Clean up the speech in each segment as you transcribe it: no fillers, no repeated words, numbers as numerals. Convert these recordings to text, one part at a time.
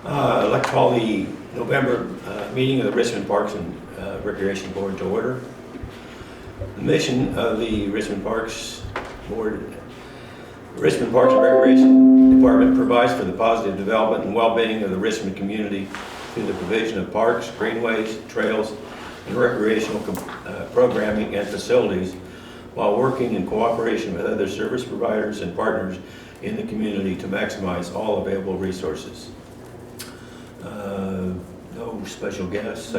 I'd like to call the November meeting of the Richmond Parks and Recreation Board to order. The mission of the Richmond Parks Board, the Richmond Parks and Recreation Department provides for the positive development and well-being of the Richmond community through the provision of parks, greenways, trails, and recreational programming and facilities, while working in cooperation with other service providers and partners in the community to maximize all available resources. No special guests.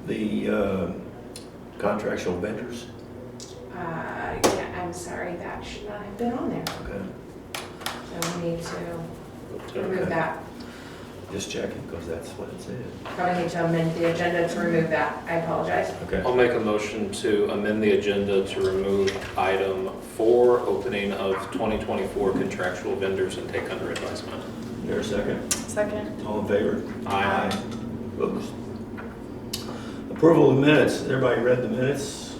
The contractual vendors. Yeah, I'm sorry, that should not have been on there. Okay. So we need to remove that. Just checking because that's what it said. Probably need to amend the agenda to remove that. I apologize. Okay. I'll make a motion to amend the agenda to remove item 4, opening of 2024 contractual vendors, and take under advisement. Is there a second? Second. All in favor? Aye. Opposed? Approval of minutes. Everybody read the minutes?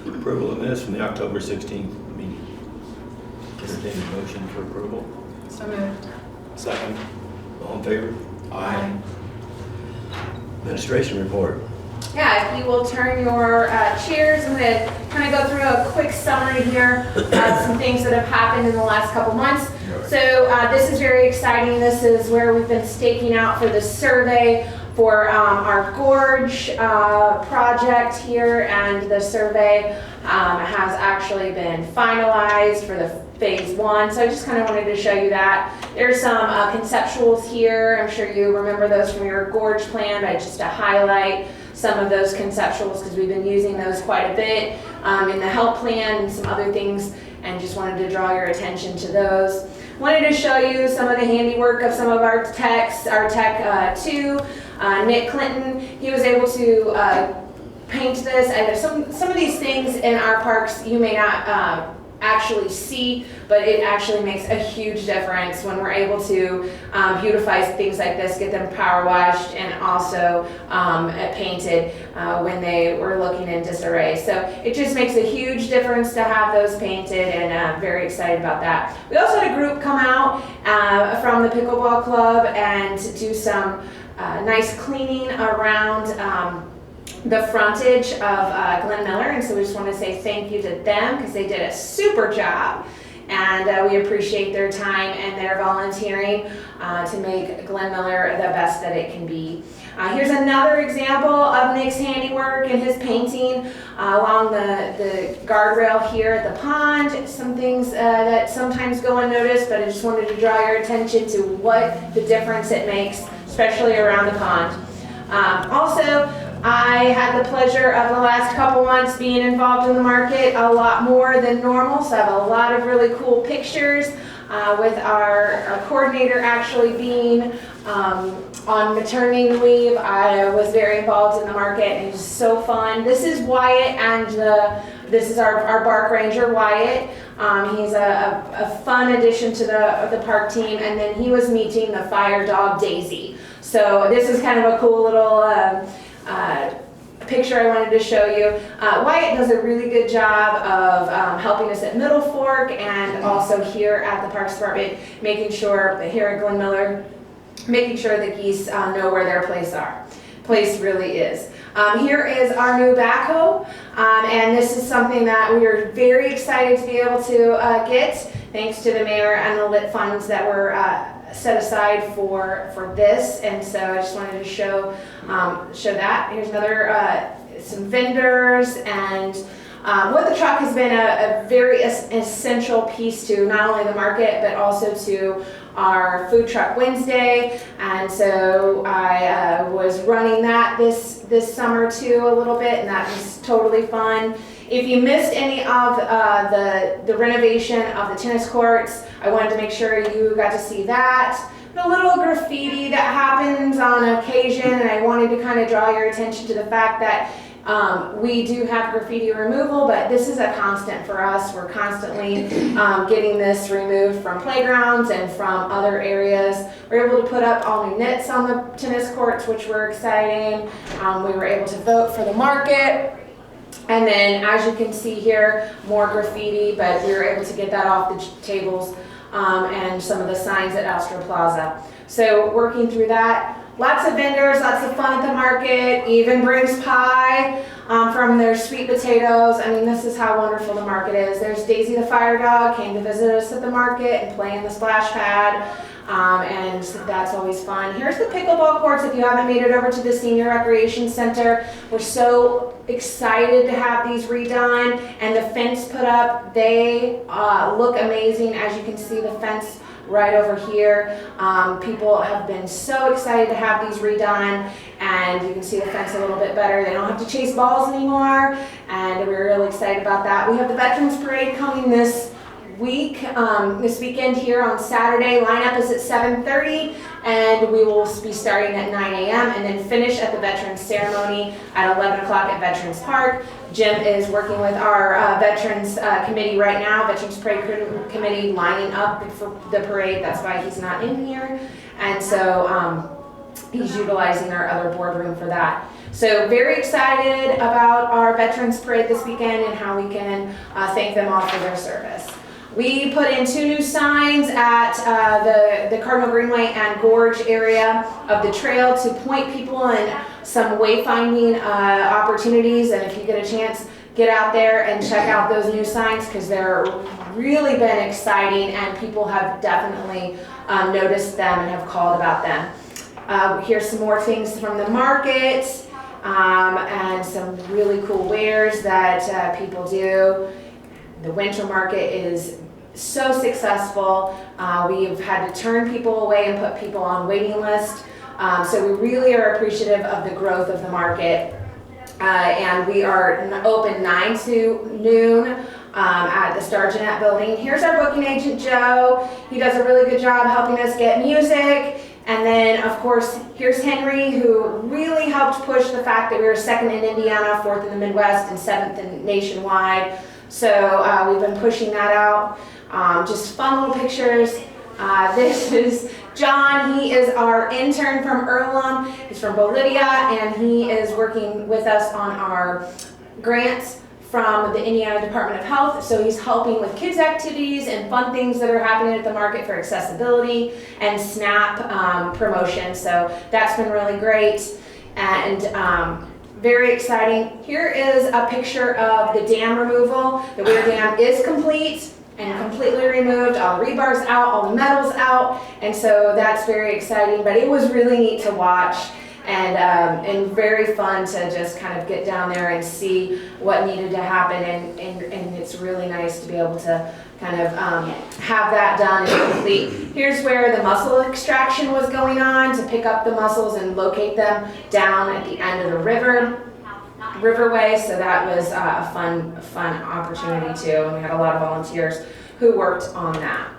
Approval of minutes from the October 16th meeting. Entertain a motion for approval. So moved. Second. All in favor? Aye. Administration report. Yeah, if you will turn your chairs, I'm going to kind of go through a quick summary here of some things that have happened in the last couple months. So this is very exciting. This is where we've been staking out for the survey for our gorge project here, and the survey has actually been finalized for the phase 1. So I just kind of wanted to show you that. There's some conceptuals here. I'm sure you remember those from your gorge plan, but just to highlight some of those conceptuals because we've been using those quite a bit in the help plan and some other things, and just wanted to draw your attention to those. Wanted to show you some of the handiwork of some of our techs, our tech 2, Nick Clinton. He was able to paint this, and some of these things in our parks you may not actually see, but it actually makes a huge difference when we're able to beautify things like this, get them power washed and also painted when they were looking in disarray. So it just makes a huge difference to have those painted, and I'm very excited about that. We also had a group come out from the pickleball club and do some nice cleaning around the frontage of Glenn Miller, and so we just want to say thank you to them because they did a super job, and we appreciate their time and their volunteering to make Glenn Miller the best that it can be. Here's another example of Nick's handiwork and his painting along the guardrail here at the pond. Some things that sometimes go unnoticed, but I just wanted to draw your attention to what the difference it makes, especially around the pond. Also, I had the pleasure of the last couple months being involved in the market a lot more than normal, so I have a lot of really cool pictures with our coordinator actually being on maternity leave. I was very involved in the market, and it was so fun. This is Wyatt, and this is our park ranger, Wyatt. He's a fun addition to the park team, and then he was meeting the fire dog, Daisy. So this is kind of a cool little picture I wanted to show you. Wyatt does a really good job of helping us at Middle Fork and also here at the Parks Department, making sure here at Glenn Miller, making sure the geese know where their place really is. Here is our new backhoe, and this is something that we are very excited to be able to get, thanks to the mayor and the lit funds that were set aside for this, and so I just wanted to show that. Here's another some vendors, and what the truck has been a very essential piece to not only the market but also to our Food Truck Wednesday, and so I was running that this summer too a little bit, and that was totally fun. If you missed any of the renovation of the tennis courts, I wanted to make sure you got to see that. A little graffiti that happens on occasion, and I wanted to kind of draw your attention to the fact that we do have graffiti removal, but this is a constant for us. We're constantly getting this removed from playgrounds and from other areas. We're able to put up all new nets on the tennis courts, which were exciting. We were able to vote for the market. And then, as you can see here, more graffiti, but we were able to get that off the tables and some of the signs at Astor Plaza. So working through that. Lots of vendors, lots of fun at the market, even brings pie from their sweet potatoes. I mean, this is how wonderful the market is. There's Daisy the fire dog, came to visit us at the market and play in the splash pad, and that's always fun. Here's the pickleball courts if you haven't made it over to the Senior Recreation Center. We're so excited to have these redone and the fence put up. They look amazing. As you can see, the fence right over here. People have been so excited to have these redone, and you can see the fence a little bit better. They don't have to chase balls anymore, and we're really excited about that. We have the Veterans Parade coming this weekend here on Saturday. Lineup is at 7:30, and we will be starting at 9 a.m. and then finish at the Veterans Ceremony at 11 o'clock at Veterans Park. Jim is working with our Veterans Committee right now, Veterans Parade Committee, lining up for the parade. That's why he's not in here. And so he's utilizing our other boardroom for that. So very excited about our Veterans Parade this weekend and how we can thank them all for their service. We put in 2 new signs at the Cardinal Greenway and Gorge area of the trail to point people in some wayfinding opportunities. And if you get a chance, get out there and check out those new signs, because they're really been exciting and people have definitely noticed them and have called about them. Here's some more things from the market and some really cool wares that people do. The winter market is so successful. We've had to turn people away and put people on waiting list. So we really are appreciative of the growth of the market. And we are open 9 to noon at the Star Jeanette building. Here's our booking agent, Joe. He does a really good job helping us get music. And then, of course, here's Henry, who really helped push the fact that we were 2nd in Indiana, 4th in the Midwest, and 7th in nationwide. So we've been pushing that out. Just fun little pictures. This is John. He is our intern from Earlham. He's from Bolivia, and he is working with us on our grants from the Indiana Department of Health. So he's helping with kids activities and fun things that are happening at the market for accessibility and SNAP promotion. So that's been really great and very exciting. Here is a picture of the dam removal. The Weir Dam is complete and completely removed. All the rebar's out, all the metal's out, and so that's very exciting. But it was really neat to watch and very fun to just kind of get down there and see what needed to happen. And it's really nice to be able to kind of have that done and complete. Here's where the mussel extraction was going on, to pick up the mussels and locate them down at the end of the riverway. So that was a fun opportunity too. And we had a lot of volunteers who worked on that.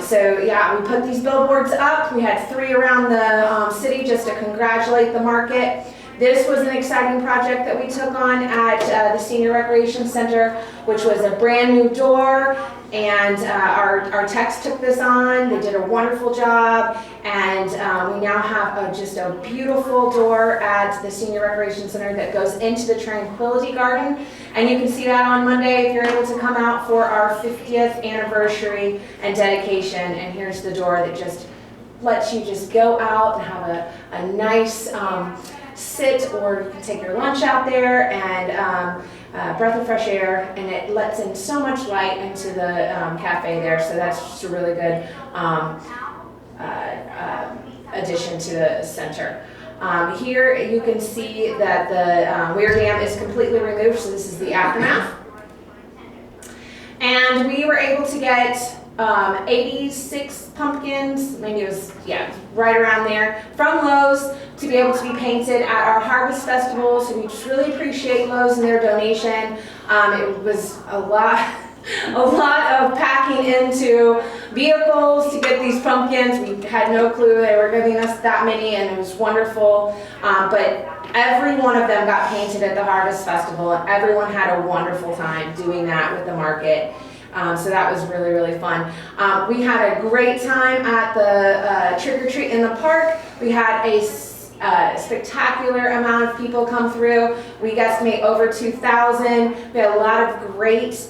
So yeah, we put these billboards up. We had 3 around the city just to congratulate the market. This was an exciting project that we took on at the Senior Recreation Center, which was a brand new door, and our techs took this on. They did a wonderful job, and we now have just a beautiful door at the Senior Recreation Center that goes into the Tranquility Garden, and you can see that on Monday if you're able to come out for our 50th anniversary and dedication. And here's the door that just lets you just go out and have a nice sit, or you can take your lunch out there and breath of fresh air, and it lets in so much light into the cafe there. So that's just a really good addition to the center. Here you can see that the Weir Dam is completely removed, so this is the aftermath. And we were able to get 86 pumpkins, maybe it was, yeah, right around there, from Lowe's to be able to be painted at our Harvest Festival. So we just really appreciate Lowe's and their donation. It was a lot of packing into vehicles to get these pumpkins. We had no clue they were giving us that many, and it was wonderful. But every one of them got painted at the Harvest Festival, and everyone had a wonderful time doing that with the market. So that was really, really fun. We had a great time at the trick-or-treat in the park. We had a spectacular amount of people come through. We guesstimate over 2,000. We had a lot of great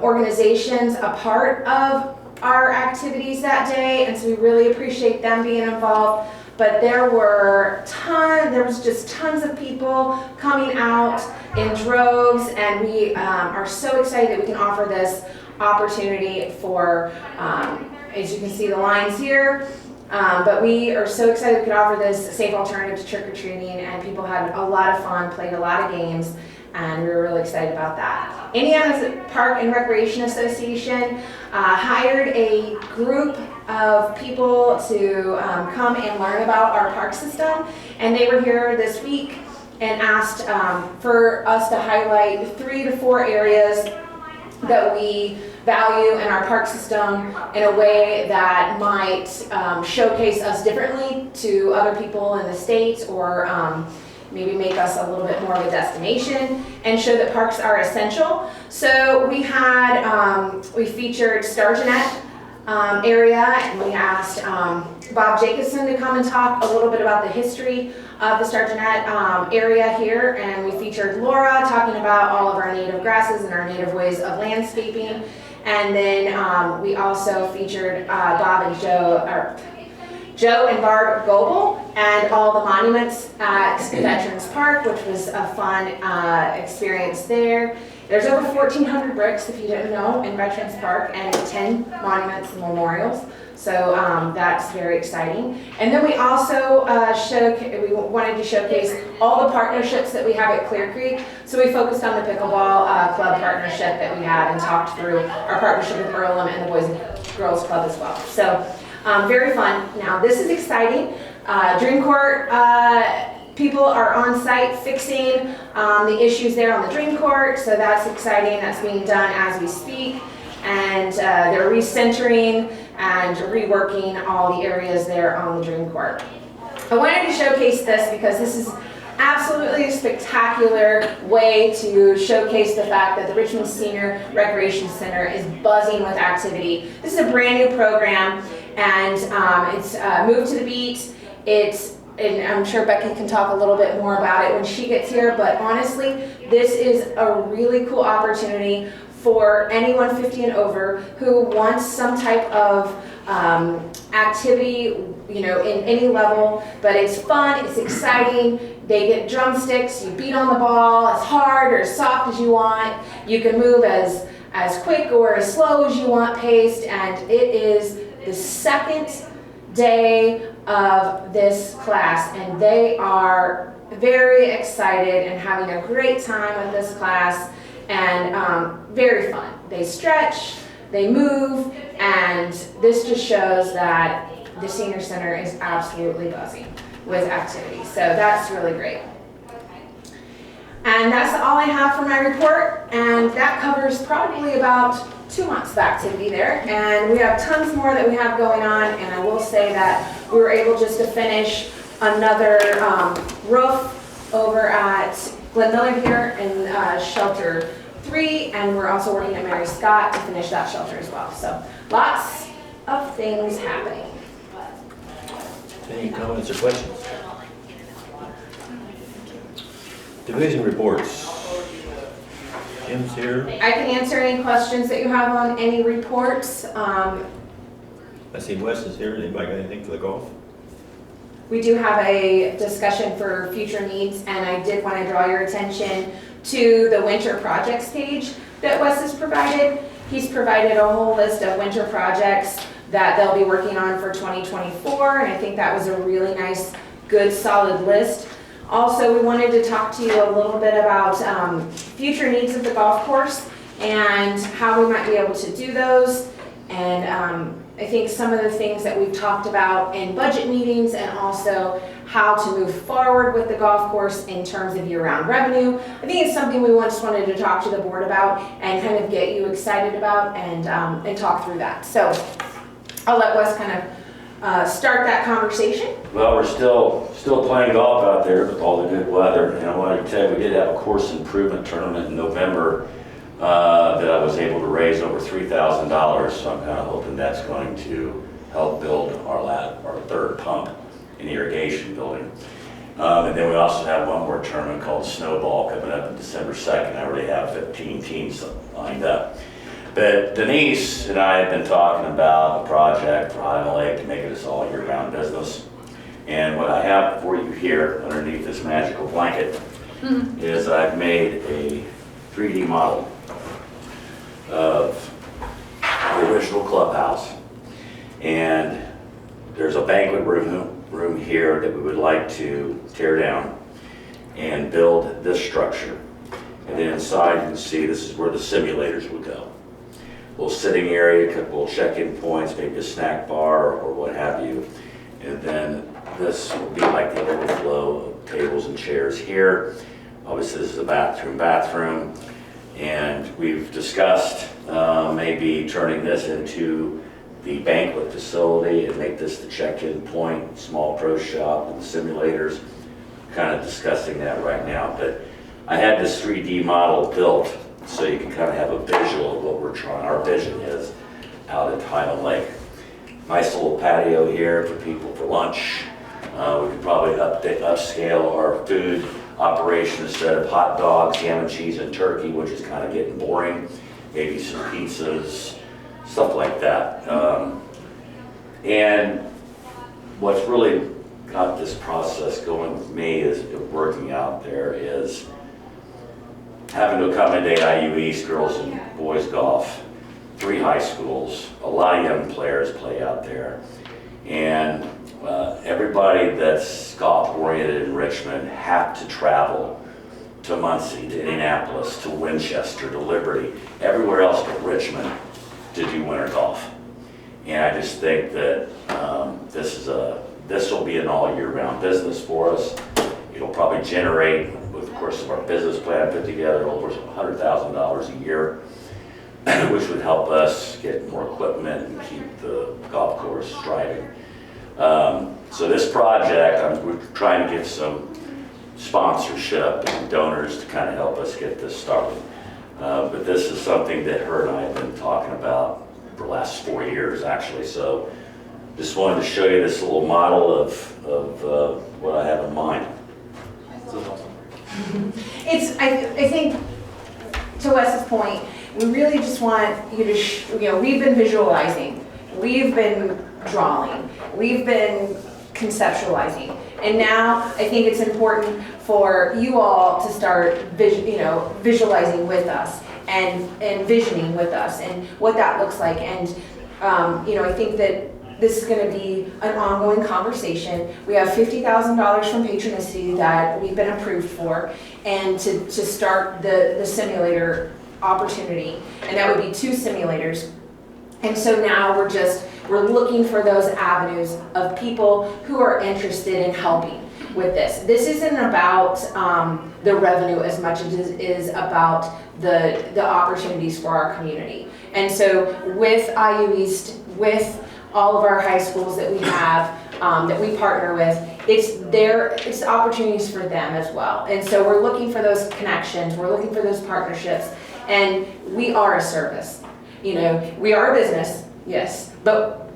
organizations a part of our activities that day, and so we really appreciate them being involved. But there was just tons of people coming out in droves, and we are so excited that we can offer this opportunity for, as you can see the lines here, but we are so excited we could offer this safe alternative to trick-or-treating, and people had a lot of fun, played a lot of games, and we were really excited about that. Indiana Park and Recreation Association hired a group of people to come and learn about our park system, and they were here this week and asked for us to highlight 3 to 4 areas that we value in our park system in a way that might showcase us differently to other people in the state, or maybe make us a little bit more of a destination and show that parks are essential. So we featured Stargenet area, and we asked Bob Jacobson to come and talk a little bit about the history of the Stargenet area here, and we featured Laura talking about all of our native grasses and our native ways of landscaping, and then we also featured Bob and Joe and Barb Goebel and all the monuments at Veterans Park, which was a fun experience there. There's over 1,400 bricks, if you didn't know, in Veterans Park, and 10 monuments and memorials. So that's very exciting. And then we also we wanted to showcase all the partnerships that we have at Clear Creek. So we focused on the pickleball club partnership that we have, and talked through our partnership with Earlham and the Boys and Girls Club as well. So very fun. Now this is exciting. Dream Court people are on site fixing the issues there on the Dream Court, so that's exciting. That's being done as we speak, and they're recentering and reworking all the areas there on the Dream Court. I wanted to showcase this because this is absolutely a spectacular way to showcase the fact that the Richmond Senior Recreation Center is buzzing with activity. This is a brand new program, and it's Moved to the Beat. And I'm sure Becky can talk a little bit more about it when she gets here, but honestly, this is a really cool opportunity for anyone 50 and over who wants some type of activity, in any level, but it's fun, it's exciting. They get drumsticks, you beat on the ball as hard or as soft as you want. You can move as quick or as slow as you want paced, and it is the second day of this class, and they are very excited and having a great time with this class, and very fun. They stretch, they move, and this just shows that the Senior Center is absolutely buzzing with activity. So that's really great. And that's all I have for my report, and that covers probably about 2 months of activity there, and we have tons more that we have going on. And I will say that we were able just to finish another roof over at Glen Miller here in Shelter 3, and we're also working at Mary Scott to finish that shelter as well. So lots of things happening. Any comments or questions? Division reports. Jim's here. I can answer any questions that you have on any reports. I see Wes is here. Anybody got anything for the golf? We do have a discussion for future needs, and I did want to draw your attention to the winter projects page that Wes has provided. He's provided a whole list of winter projects that they'll be working on for 2024, and I think that was a really nice, good, solid list. Also, we wanted to talk to you a little bit about future needs of the golf course and how we might be able to do those. And I think some of the things that we've talked about in budget meetings, and also how to move forward with the golf course in terms of year-round revenue. I think it's something we just wanted to talk to the board about and kind of get you excited about, and talk through that. So I'll let Wes kind of start that conversation. Well, we're still playing golf out there with all the good weather. And I wanted to tell you, we did have a course improvement tournament in November that I was able to raise over $3,000. So I'm kind of hoping that's going to help build our third pump in the irrigation building. And then we also have one more tournament called Snowball coming up on December 2nd. I already have 15 teams lined up. But Denise and I have been talking about a project for Highland Lake to make it a all year-round business. And what I have for you here underneath this magical blanket is I've made a 3D model of the original clubhouse. And there's a banquet room here that we would like to tear down and build this structure. And then inside you can see this is where the simulators would go. A little sitting area, a couple check-in points, maybe a snack bar or what have you. And then this will be like the overflow of tables and chairs here. Obviously this is a bathroom. And we've discussed maybe turning this into the banquet facility and make this the check-in point, small pro shop with the simulators. Kind of discussing that right now. But I had this 3D model built so you can kind of have a visual of what our vision is out at Highland Lake. Nice little patio here for people for lunch. We could probably upscale our food operation instead of hot dogs, ham and cheese and turkey, which is kind of getting boring. Maybe some pizzas, stuff like that. And what's really got this process going with me is working out there is having to accommodate IU East girls and boys golf, 3 high schools, a lot of young players play out there. And everybody that's golf oriented in Richmond have to travel to Muncie, to Indianapolis, to Winchester, to Liberty, everywhere else but Richmond to do winter golf. And I just think that this will be an all year round business for us. It'll probably generate, with the course of our business plan put together, over $100,000 a year, which would help us get more equipment and keep the golf course thriving. So this project, we're trying to get some sponsorship and donors to kind of help us get this started. But this is something that her and I have been talking about for the last 4 years, actually. So just wanted to show you this little model of what I have in mind. I think, to Wes's point, we really just want you to, we've been visualizing, we've been drawing, we've been conceptualizing, and now I think it's important for you all to start, visualizing with us and visioning with us and what that looks like. And I think that this is going to be an ongoing conversation. We have $50,000 from Patronicity that we've been approved for, and to start the simulator opportunity, and that would be 2 simulators. And so now we're looking for those avenues of people who are interested in helping with this. This isn't about the revenue as much as it is about the opportunities for our community. And so with IU East, with all of our high schools that we have, that we partner with, it's opportunities for them as well. And so we're looking for those connections, we're looking for those partnerships, and we are a service. We are a business, yes, but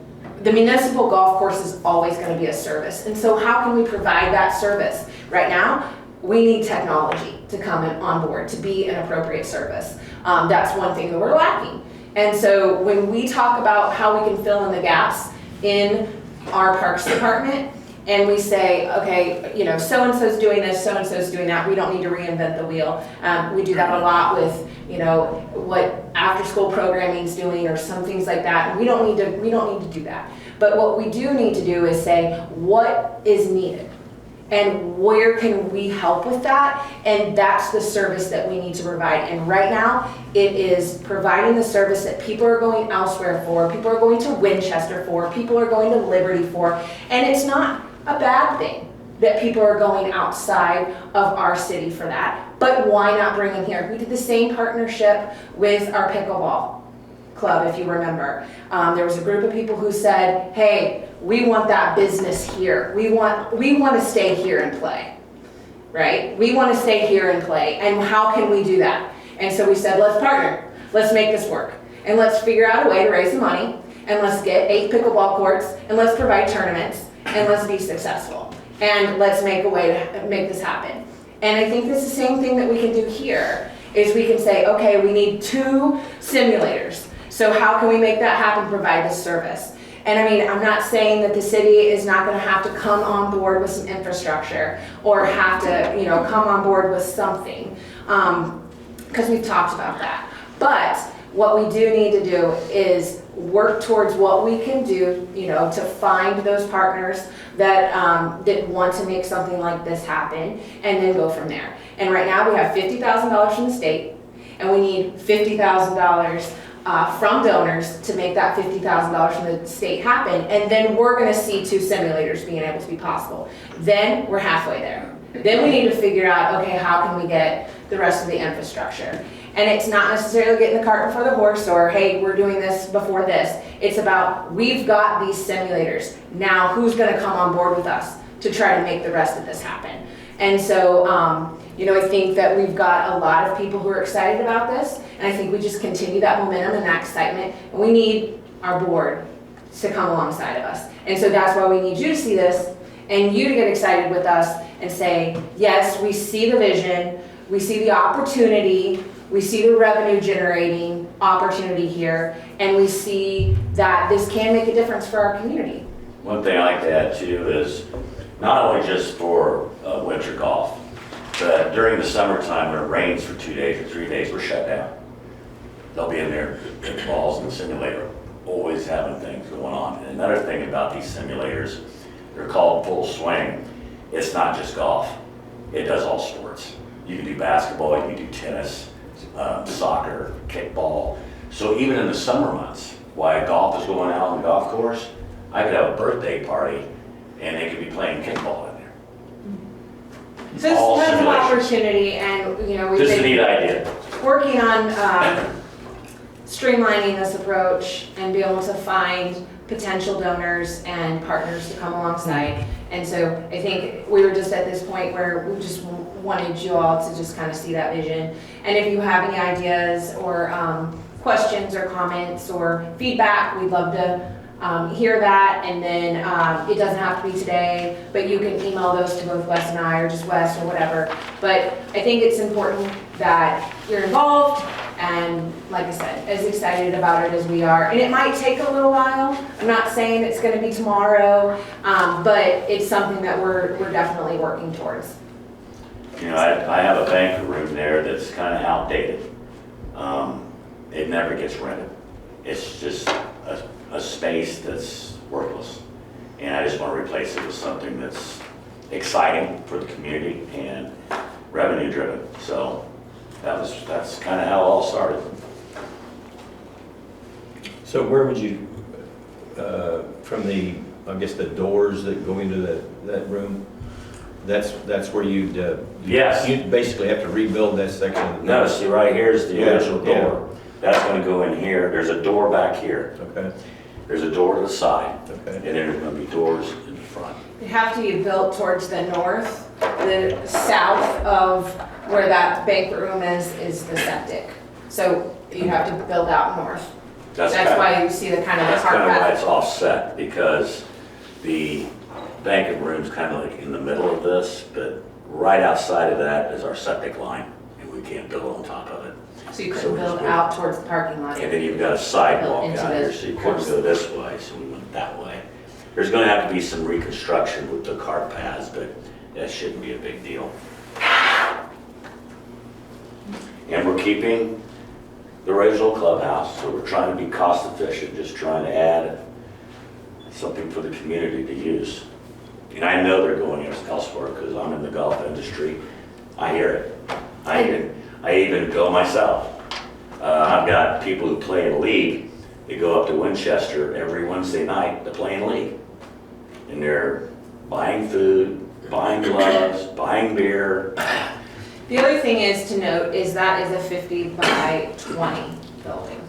the municipal golf course is always going to be a service. And so how can we provide that service? Right now, we need technology to come on board to be an appropriate service. That's one thing that we're lacking. And so when we talk about how we can fill in the gaps in our parks department, and we say, okay, so-and-so's doing this, so-and-so's doing that, we don't need to reinvent the wheel. We do that a lot with, what after-school programming's doing or some things like that. We don't need to do that. But what we do need to do is say, what is needed? And where can we help with that? And that's the service that we need to provide. And right now, it is providing the service that people are going elsewhere for, people are going to Winchester for, people are going to Liberty for. And it's not a bad thing that people are going outside of our city for that. But why not bring them here? We did the same partnership with our pickleball club, if you remember. There was a group of people who said, hey, we want that business here. We want to stay here and play, right? We want to stay here and play. And how can we do that? And so we said, let's partner. Let's make this work. And let's figure out a way to raise the money. And let's get 8 pickleball courts. And let's provide tournaments. And let's be successful. And let's make a way to make this happen. And I think that's the same thing that we can do here, is we can say, okay, we need 2 simulators. So how can we make that happen, provide this service? And I mean, I'm not saying that the city is not gonna have to come on board with some infrastructure or have to, you know, come on board with something, because we've talked about that. But what we do need to do is work towards what we can do, you know, to find those partners that, that want to make something like this happen, and then go from there. And right now we have $50,000 from the state, and we need $50,000 from donors to make that $50,000 from the state happen. And then we're gonna see 2 simulators being able to be possible. Then we're halfway there. Then we need to figure out, okay, how can we get the rest of the infrastructure? And it's not necessarily getting the cart before the horse, or hey, we're doing this before this. It's about, we've got these simulators. Now who's gonna come on board with us to try to make the rest of this happen? And so, you know, I think that we've got a lot of people who are excited about this, and I think we just continue that momentum and that excitement. And we need our board to come alongside of us. And so that's why we need you to see this, and you to get excited with us and say, yes, we see the vision, we see the opportunity, we see the revenue generating opportunity here, and we see that this can make a difference for our community. One thing I like to add too is not only just for winter golf, but during the summertime when it rains for 2 days or 3 days, we're shut down. They'll be in there, picking balls in the simulator, always having things going on. And another thing about these simulators, they're called Full Swing. It's not just golf. It does all sports. You can do basketball, you can do tennis, soccer, kickball. So even in the summer months, while golf is going out on the golf course, I could have a birthday party and they could be playing kickball in there. So it's All tons of simulations. opportunity, and you know, we've Just a been neat idea. working on streamlining this approach and be able to find potential donors and partners to come alongside. And so I think we were just at this point where we just wanted you all to just kind of see that vision. And if you have any ideas or questions or comments or feedback, we'd love to hear that. And then it doesn't have to be today, but you can email those to both Wes and I, or just Wes or whatever. But I think it's important that you're involved, and like I said, as excited about it as we are. And it might take a little while. I'm not saying it's gonna be tomorrow, but it's something that we're definitely working towards. You know, I have a banquet room there that's kind of outdated. It never gets rented. It's just a space that's worthless. And I just want to replace it with something that's exciting for the community and revenue driven. So that's kind of how it all started. So where would you, from the, I guess the doors that go into that room, that's where you'd, Yes. you'd basically have to rebuild that section of the. No, see right here's the Yeah, original door. That's going to go in here. There's a door back here. Okay, There's a door to the side. okay. And then there's going to be doors in the front. They have to be built towards the north. The south of where that banquet room is the septic. So you have to build out north. That's why you see the kind of the That's car kind of why path. it's offset, because the banquet room's kind of like in the middle of this, but right outside of that is our septic line, and we can't build on top of it. So you couldn't build out towards the parking lot. And then you've got a sidewalk Built into out here, the so you couldn't go this way, so we went that way. There's gonna have to be some reconstruction with the cart paths, but that shouldn't be a big deal. And we're keeping the original clubhouse, so we're trying to be cost efficient, just trying to add something for the community to use. And I know they're going elsewhere, because I'm in the golf industry. I hear it. I even go myself. I've got people who play in league. They go up to Winchester every Wednesday night to play in league. And they're buying food, buying gloves, buying beer. The other thing is to note is that is a 50 by 20 building.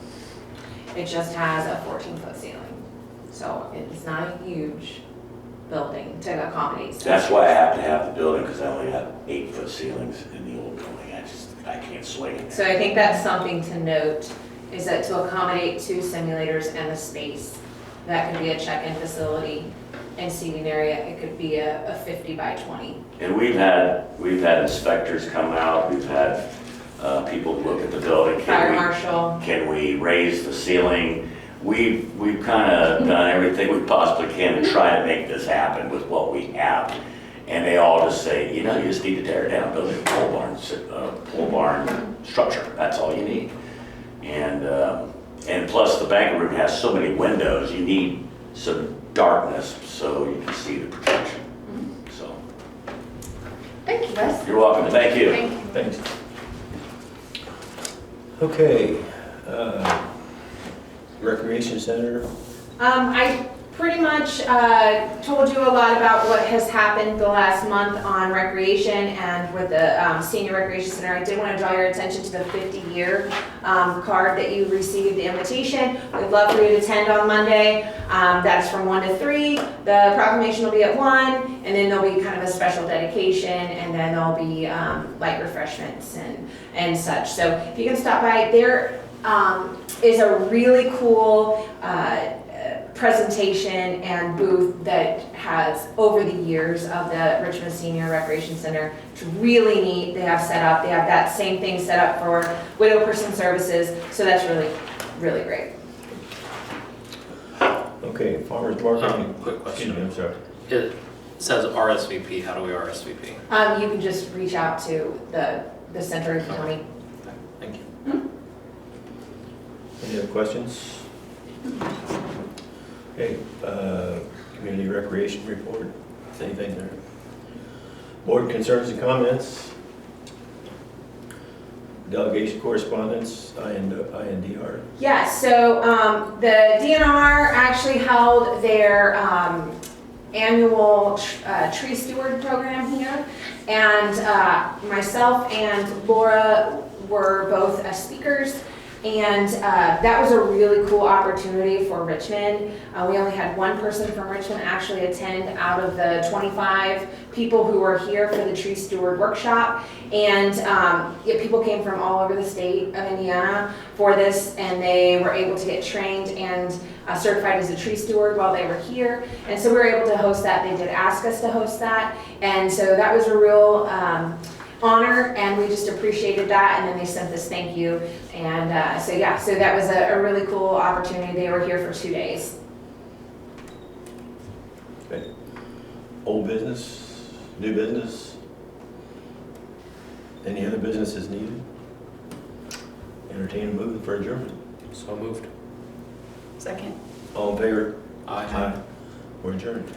It just has a 14-foot ceiling. So it's not a huge building to accommodate. That's why I have to have the building, because I only have 8-foot ceilings in the old building. I can't swing it. So I think that's something to note, is that to accommodate 2 simulators and a space, that could be a check-in facility and seating area. It could be a 50 by 20. And we've had inspectors come out. We've had people look at the building. Fire marshal. Can we raise the ceiling? We've kind of done everything we possibly can to try to make this happen with what we have. And they all just say, you know, you just need to tear it down, build a pole barn structure. That's all you need. And plus the banquet room has so many windows, you need some darkness so you can see the protection. So, Thank you, Wes. you're welcome. Thank you. Thank you. Thanks. Okay, Recreation Center. I pretty much told you a lot about what has happened the last month on recreation and with the Senior Recreation Center. I did want to draw your attention to the 50-year card that you received, the invitation. We'd love for you to attend on Monday. That's from 1 to 3. The proclamation will be at 1, and then there'll be kind of a special dedication, and then there'll be light refreshments and such. So if you can stop by, there is a really cool presentation and booth that has over the years of the Richmond Senior Recreation Center. It's really neat. They have set up, they have that same thing set up for widow person services. So that's really, really great. Okay, Farmers Market. Quick question. Excuse me, I'm sorry. It says RSVP. How do we RSVP? You can just reach out to the center if you tell me. Thank you. Any other questions? Okay, Community Recreation Report, anything there? Board concerns and comments? Delegation correspondence, INDR. Yeah, so the DNR actually held their annual tree steward program here, and myself and Laura were both speakers. And that was a really cool opportunity for Richmond. We only had one person from Richmond actually attend out of the 25 people who were here for the Tree Steward Workshop. And people came from all over the state of Indiana for this, and they were able to get trained and certified as a tree steward while they were here. And so we were able to host that. They did ask us to host that. And so that was a real honor, and we just appreciated that. And then they sent this thank you, and so that was a really cool opportunity. They were here for 2 days. Okay. Old business, new business? Any other businesses needed? Entertain a move for adjournment. So moved. Second. All in favor? Aye. We're adjourned.